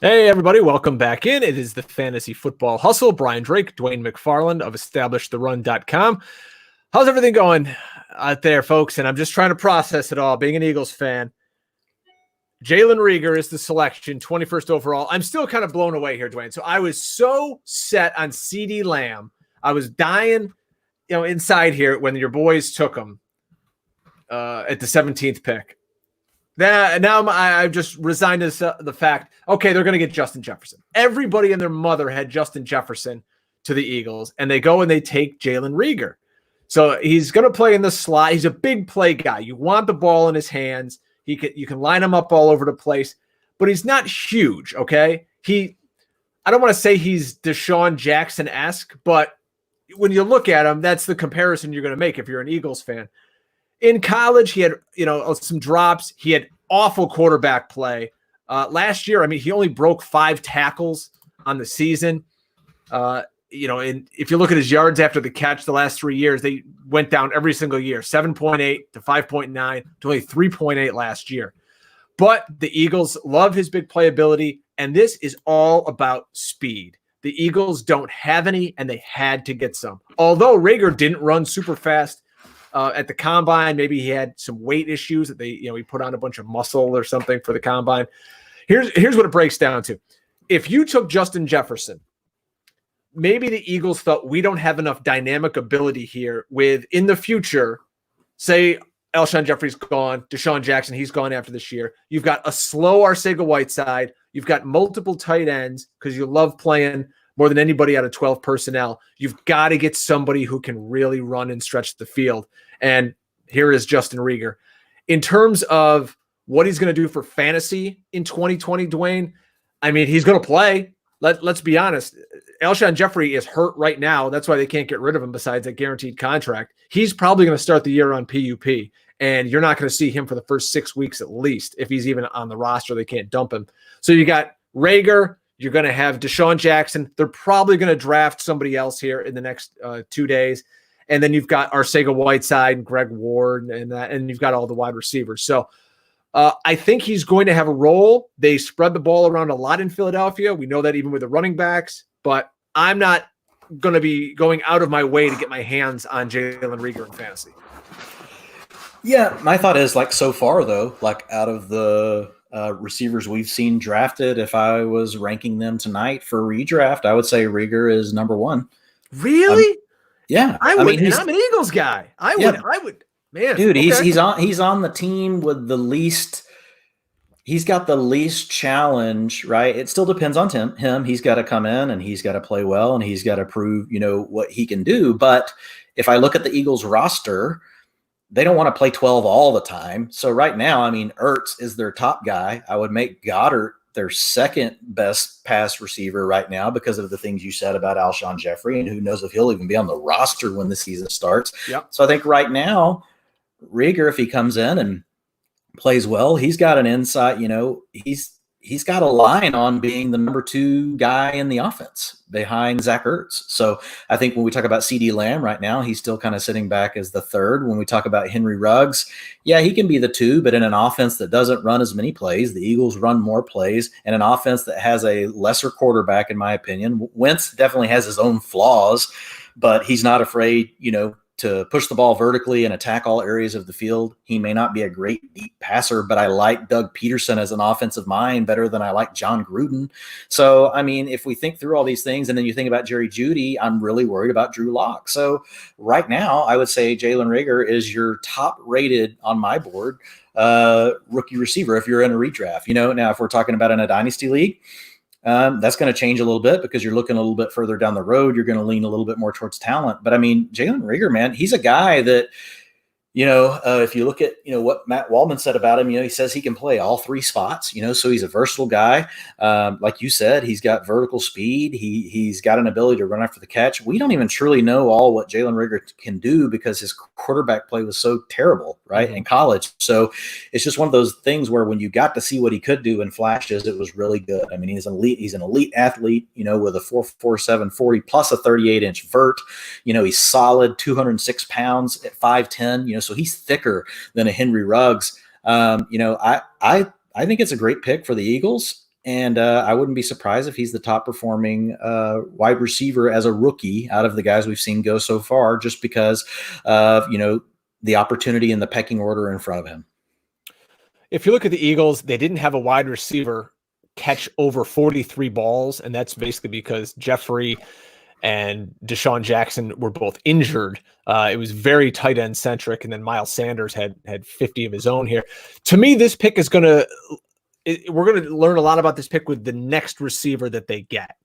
Hey, everybody, welcome back in. It is the Fantasy Football Hustle. Brian Drake, Dwain McFarland of EstablishTheRun.com. How's everything going out there, folks? And I'm just trying to process it all. Being an Eagles fan, Jalen Reagor is the selection, 21st overall. I'm still kind of blown away here, Dwayne. So I was so set on CeeDee Lamb. I was dying, inside here when your boys took him at the 17th pick. Now I've just resigned to the fact, okay, they're going to get Justin Jefferson. Everybody and their mother had Justin Jefferson to the Eagles, and they go and they take Jalen Reagor. So he's going to play in the slot. He's a big play guy. You want the ball in his hands. You can line him up all over the place, but he's not huge, okay? I don't want to say he's Deshaun Jackson-esque, but when you look at him, that's the comparison you're going to make if you're an Eagles fan. In college, he had, some drops. He had awful quarterback play. Last year, he only broke 5 tackles on the season. And if you look at his yards after the catch the last 3 years, they went down every single year, 7.8 to 5.9 to only 3.8 last year. But the Eagles love his big playability, and this is all about speed. The Eagles don't have any, and they had to get some. Although Reagor didn't run super fast, at the combine, maybe he had some weight issues that he put on a bunch of muscle or something for the combine. Here's what it breaks down to. If you took Justin Jefferson, maybe the Eagles felt we don't have enough dynamic ability here with in the future, say Alshon Jeffrey's gone, Deshaun Jackson, he's gone after this year. You've got a slow Arcega-Whiteside. You've got multiple tight ends because you love playing more than anybody out of 12 personnel. You've got to get somebody who can really run and stretch the field. And here is Justin Reagor. In terms of what he's going to do for fantasy in 2020, Dwayne, he's going to play. Let's be honest. Alshon Jeffrey is hurt right now. That's why they can't get rid of him besides that guaranteed contract. He's probably going to start the year on PUP, and you're not going to see him for the first 6 weeks at least. If he's even on the roster, they can't dump him. So you got Reagor. You're going to have Deshaun Jackson. They're probably going to draft somebody else here in the next 2 days. And then you've got Arcega-Whiteside and Greg Ward and you've got all the wide receivers. So I think he's going to have a role. They spread the ball around a lot in Philadelphia. We know that even with the running backs, but I'm not going to be going out of my way to get my hands on Jalen Reagor in fantasy. Yeah, my thought is so far though, out of the receivers we've seen drafted, if I was ranking them tonight for redraft, I would say Reagor is number one. Really? Yeah. I'm an Eagles guy. I would, man. Dude, okay. he's on the team with the least. He's got the least challenge, right? It still depends on him. He's got to come in and he's got to play well and he's got to prove, what he can do. But if I look at the Eagles roster, they don't want to play 12 all the time. So right now, Ertz is their top guy. I would make Goddard their second best pass receiver right now because of the things you said about Alshon Jeffrey, and who knows if he'll even be on the roster when the season starts. Yep. So I think right now, Reagor, if he comes in and plays well, he's got an insight, he's got a line on being the number 2 guy in the offense behind Zach Ertz. So I think when we talk about CeeDee Lamb right now, he's still kind of sitting back as the 3rd. When we talk about Henry Ruggs, yeah, he can be the 2, but in an offense that doesn't run as many plays, the Eagles run more plays, and an offense that has a lesser quarterback, in my opinion. Wentz definitely has his own flaws, but he's not afraid, to push the ball vertically and attack all areas of the field. He may not be a great deep passer, but I like Doug Peterson as an offensive mind better than I like John Gruden. So, if we think through all these things and then you think about Jerry Jeudy, I'm really worried about Drew Lock. So right now, I would say Jalen Reagor is your top rated on my board rookie receiver if you're in a redraft. Now if we're talking about in a dynasty league, that's going to change a little bit because you're looking a little bit further down the road. You're going to lean a little bit more towards talent. But Jalen Reagor, man, he's a guy that, if you look at, what Matt Waldman said about him, he says he can play all 3 spots, so he's a versatile guy. Like you said, he's got vertical speed. He's got an ability to run after the catch. We don't even truly know all what Jalen Reagor can do because his quarterback play was so terrible, right, in college. So it's just one of those things where when you got to see what he could do in flashes, it was really good. He's an elite athlete, with a 4.47 40 plus a 38-inch vert. He's solid, 206 pounds at 5'10", so he's thicker than a Henry Ruggs. I think it's a great pick for the Eagles. And I wouldn't be surprised if he's the top performing wide receiver as a rookie out of the guys we've seen go so far, just because of, the opportunity and the pecking order in front of him. If you look at the Eagles, they didn't have a wide receiver catch over 43 balls, and that's basically because Jeffrey and Deshaun Jackson were both injured. It was very tight end centric, and then Miles Sanders had 50 of his own here. To me, this pick is we're going to learn a lot about this pick with the next receiver that they get.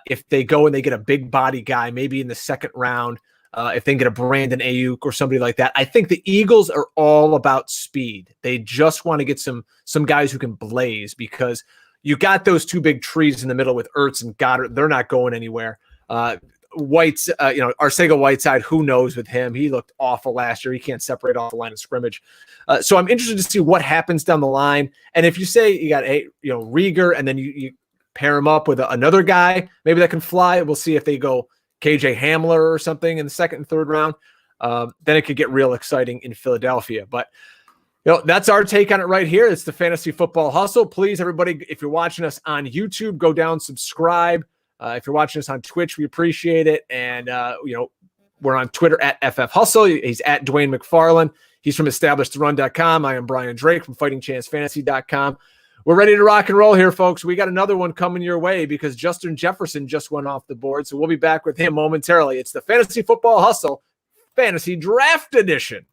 If they go and they get a big body guy, maybe in the second round, if they can get a Brandon Ayuk or somebody like that. I think the Eagles are all about speed. They just want to get some guys who can blaze, because you got those two big trees in the middle with Ertz and Goddard. They're not going anywhere. Arcega-Whiteside, who knows with him? He looked awful last year. He can't separate off the line of scrimmage. So I'm interested to see what happens down the line. And if you say you got Reagor, and then you pair him up with another guy, maybe that can fly. We'll see if they go KJ Hamler or something in the second and third round. Then it could get real exciting in Philadelphia. But that's our take on it right here. It's the Fantasy Football Hustle. Please, everybody, if you're watching us on YouTube, go down, subscribe. If you're watching us on Twitch, we appreciate it. And, we're on Twitter at FF Hustle. He's at Dwain McFarland. He's from EstablishTheRun.com. I am Brian Drake from FightingChanceFantasy.com. We're ready to rock and roll here, folks. We got another one coming your way because Justin Jefferson just went off the board. So we'll be back with him momentarily. It's the Fantasy Football Hustle Fantasy Draft Edition.